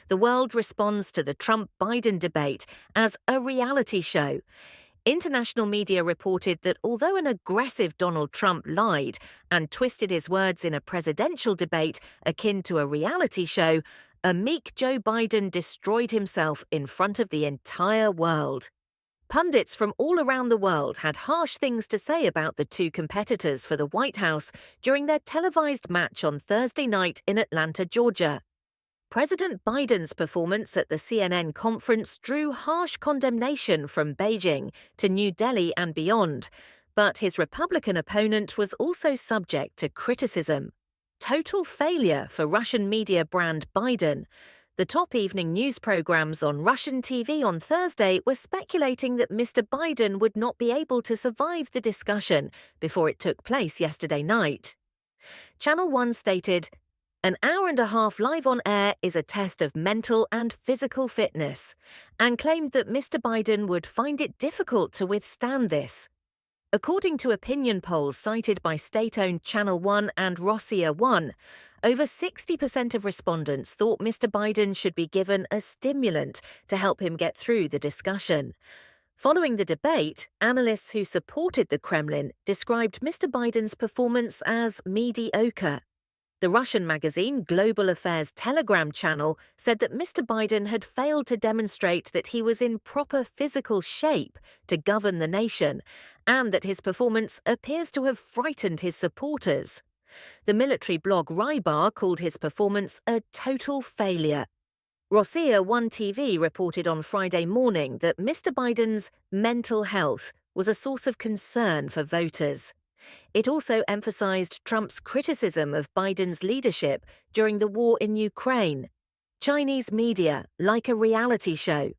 The world responds to the Trump-Biden debate as a reality show. International media reported that although an aggressive Donald Trump lied and twisted his words in a presidential debate akin to a reality show, a meek Joe Biden destroyed himself in front of the entire world. Pundits from all around the world had harsh things to say about the two competitors for the White House during their televised match on Thursday night in Atlanta, Georgia. President Biden's performance at the CNN conference drew harsh condemnation from Beijing to New Delhi and beyond, but his Republican opponent was also subject to criticism. Total failure for Russian media brand Biden. The top evening news programs on Russian TV on Thursday were speculating that Mr. Biden would not be able to survive the discussion before it took place yesterday night. Channel One stated, "An hour and a half live on air is a test of mental and physical fitness," and claimed that Mr. Biden would find it difficult to withstand this. According to opinion polls cited by state-owned Channel One and Rossiya One, over 60% of respondents thought Mr. Biden should be given a stimulant to help him get through the discussion. Following the debate, analysts who supported the Kremlin described Mr. Biden's performance as mediocre. The Russian magazine Global Affairs Telegram channel said that Mr. Biden had failed to demonstrate that he was in proper physical shape to govern the nation, and that his performance appears to have frightened his supporters. The military blog Rybar called his performance a total failure. Rossiya One TV reported on Friday morning that Mr. Biden's mental health was a source of concern for voters. It also emphasized Trump's criticism of Biden's leadership during the war in Ukraine. Chinese media, like a reality show.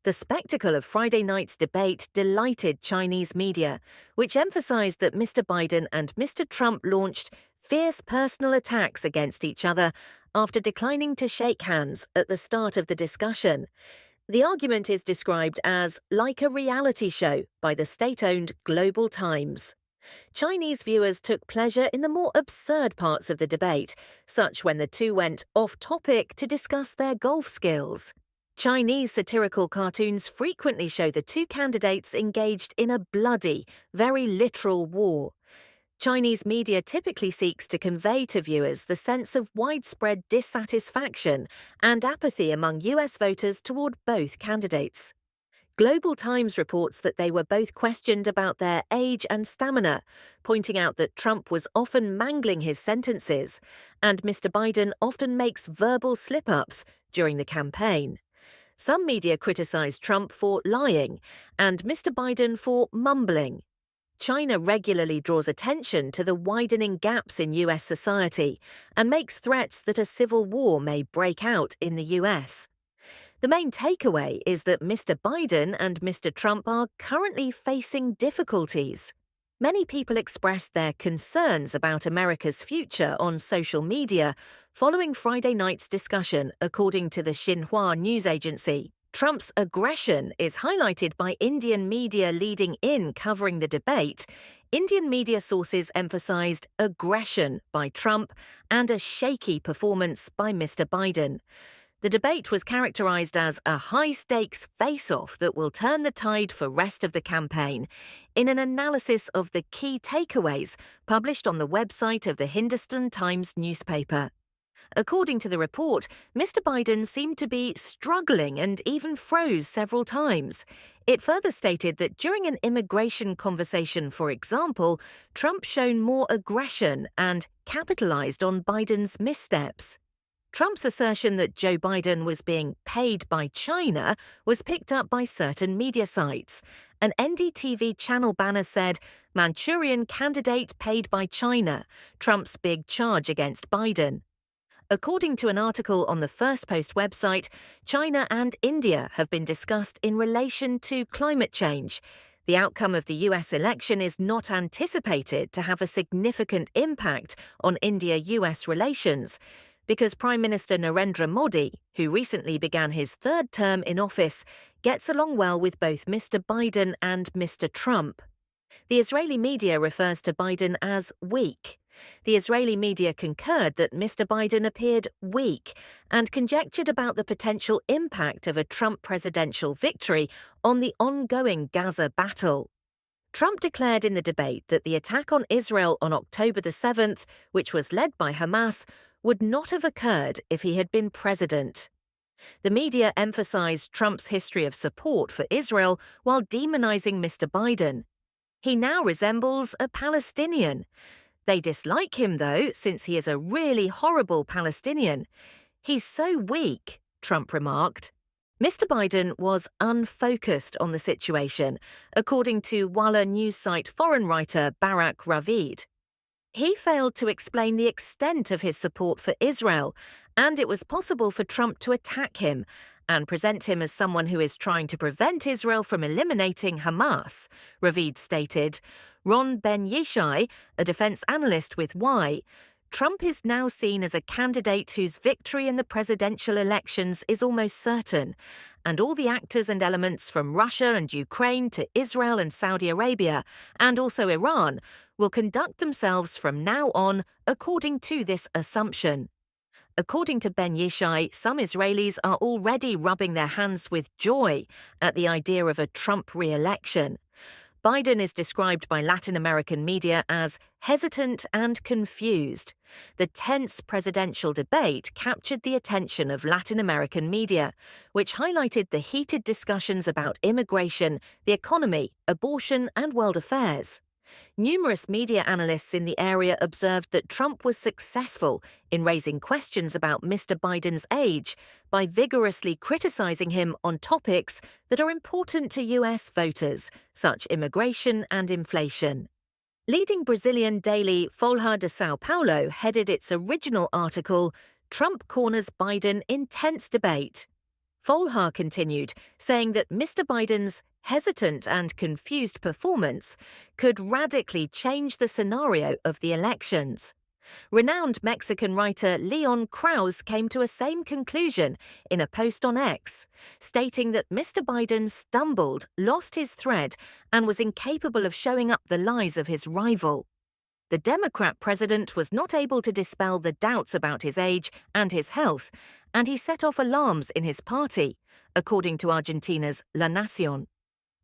The spectacle of Friday night's debate delighted Chinese media, which emphasized that Mr. Biden and Mr. Trump launched fierce personal attacks against each other after declining to shake hands at the start of the discussion. The argument is described as like a reality show by the state-owned Global Times. Chinese viewers took pleasure in the more absurd parts of the debate, such when the two went off-topic to discuss their golf skills. Chinese satirical cartoons frequently show the two candidates engaged in a bloody, very literal war. Chinese media typically seeks to convey to viewers the sense of widespread dissatisfaction and apathy among US voters toward both candidates. Global Times reports that they were both questioned about their age and stamina, pointing out that Trump was often mangling his sentences, and Mr. Biden often makes verbal slip-ups during the campaign. Some media criticized Trump for lying, and Mr. Biden for mumbling. China regularly draws attention to the widening gaps in US society and makes threats that a civil war may break out in the US. The main takeaway is that Mr. Biden and Mr. Trump are currently facing difficulties. Many people expressed their concerns about America's future on social media following Friday night's discussion, according to the Xinhua news agency. Trump's aggression is highlighted by Indian media leading in covering the debate. Indian media sources emphasized aggression by Trump and a shaky performance by Mr. Biden. The debate was characterized as a high-stakes face-off that will turn the tide for rest of the campaign, in an analysis of the key takeaways published on the website of the Hindustan Times newspaper. According to the report, Mr. Biden seemed to be struggling and even froze several times. It further stated that during an immigration conversation, for example, Trump shown more aggression and capitalized on Biden's missteps. Trump's assertion that Joe Biden was being paid by China was picked up by certain media sites. An NDTV channel banner said, "Manchurian candidate paid by China, Trump's big charge against Biden." According to an article on the First Post website, China and India have been discussed in relation to climate change. The outcome of the US election is not anticipated to have a significant impact on India-US relations, because Prime Minister Narendra Modi, who recently began his third term in office, gets along well with both Mr. Biden and Mr. Trump. The Israeli media refers to Biden as weak. The Israeli media concurred that Mr. Biden appeared weak and conjectured about the potential impact of a Trump presidential victory on the ongoing Gaza battle. Trump declared in the debate that the attack on Israel on October the 7th, which was led by Hamas, would not have occurred if he had been president. The media emphasized Trump's history of support for Israel while demonizing Mr. Biden. He now resembles a Palestinian. They dislike him, though, since he is a really horrible Palestinian. He's so weak, Trump remarked. Mr. Biden was unfocused on the situation, according to Walla news site foreign writer Barak Ravid. He failed to explain the extent of his support for Israel, and it was possible for Trump to attack him and present him as someone who is trying to prevent Israel from eliminating Hamas, Ravid stated. Ron Ben Yishai, a defense analyst with Y, Trump is now seen as a candidate whose victory in the presidential elections is almost certain, and all the actors and elements from Russia and Ukraine to Israel and Saudi Arabia, and also Iran, will conduct themselves from now on according to this assumption. According to Ben Yishai, some Israelis are already rubbing their hands with joy at the idea of a Trump re-election. Biden is described by Latin American media as hesitant and confused. The tense presidential debate captured the attention of Latin American media, which highlighted the heated discussions about immigration, the economy, abortion, and world affairs. Numerous media analysts in the area observed that Trump was successful in raising questions about Mr. Biden's age by vigorously criticizing him on topics that are important to U.S. voters, such immigration and inflation. Leading Brazilian daily Folha de São Paulo headed its original article, "Trump Corners Biden in Tense Debate." Folha continued, saying that Mr. Biden's hesitant and confused performance could radically change the scenario of the elections. Renowned Mexican writer Leon Krauss came to a same conclusion in a post on X, stating that Mr. Biden stumbled, lost his thread, and was incapable of showing up the lies of his rival. The Democrat president was not able to dispel the doubts about his age and his health, and he set off alarms in his party, according to Argentina's La Nación.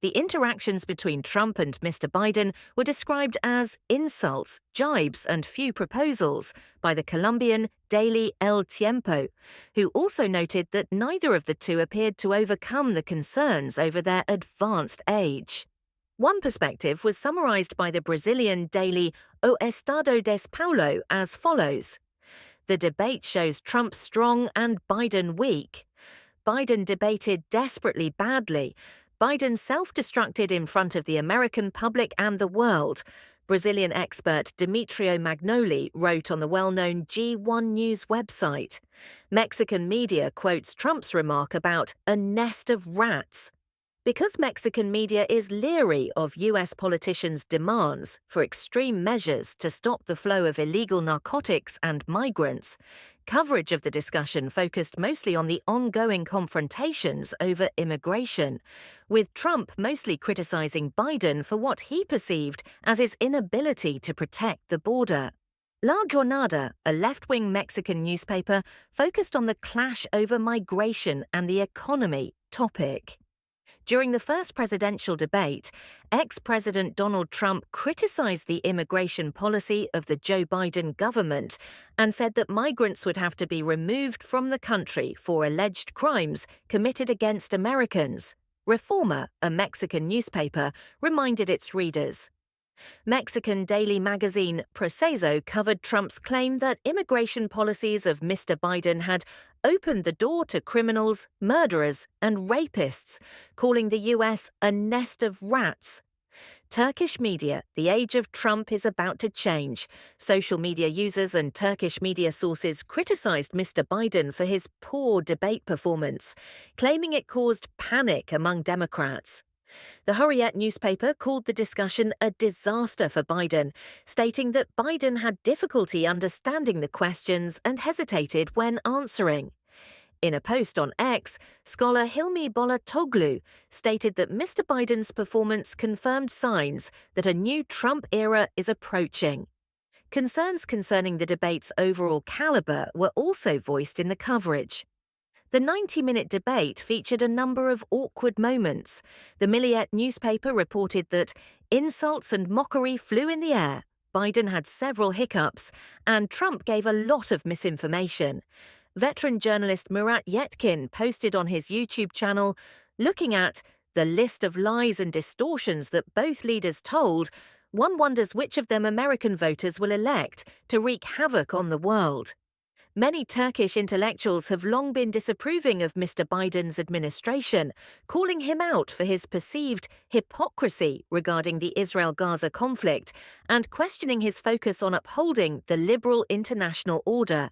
The interactions between Trump and Mr. Biden were described as insults, jibes, and few proposals by the Colombian daily El Tiempo, who also noted that neither of the two appeared to overcome the concerns over their advanced age. One perspective was summarized by the Brazilian daily O Estado de São Paulo as follows. The debate shows Trump strong and Biden weak. Biden debated desperately badly. Biden self-destructed in front of the American public and the world, Brazilian expert Demetrio Magnoli wrote on the well-known G1 News website. Mexican media quotes Trump's remark about a nest of rats. Because Mexican media is leery of U.S. politicians' demands for extreme measures to stop the flow of illegal narcotics and migrants, coverage of the discussion focused mostly on the ongoing confrontations over immigration, with Trump mostly criticizing Biden for what he perceived as his inability to protect the border. La Jornada, a left-wing Mexican newspaper, focused on the clash over migration and the economy topic. During the first presidential debate, ex-President Donald Trump criticized the immigration policy of the Joe Biden government and said that migrants would have to be removed from the country for alleged crimes committed against Americans. Reforma, a Mexican newspaper, reminded its readers. Mexican daily magazine Proceso covered Trump's claim that immigration policies of Mr. Biden had opened the door to criminals, murderers, and rapists, calling the U.S. a nest of rats. Turkish media, the age of Trump is about to change. Social media users and Turkish media sources criticized Mr. Biden for his poor debate performance, claiming it caused panic among Democrats. The Hurriyet newspaper called the discussion a disaster for Biden, stating that Biden had difficulty understanding the questions and hesitated when answering. In a post on X, scholar Hilmi Bolatoglu stated that Mr. Biden's performance confirmed signs that a new Trump era is approaching. Concerns concerning the debate's overall caliber were also voiced in the coverage. The 90-minute debate featured a number of awkward moments. The Milliyet newspaper reported that insults and mockery flew in the air, Biden had several hiccups, and Trump gave a lot of misinformation. Veteran journalist Murat Yetkin posted on his YouTube channel, looking at the list of lies and distortions that both leaders told, one wonders which of them American voters will elect to wreak havoc on the world. Many Turkish intellectuals have long been disapproving of Mr. Biden's administration, calling him out for his perceived hypocrisy regarding the Israel-Gaza conflict and questioning his focus on upholding the liberal international order.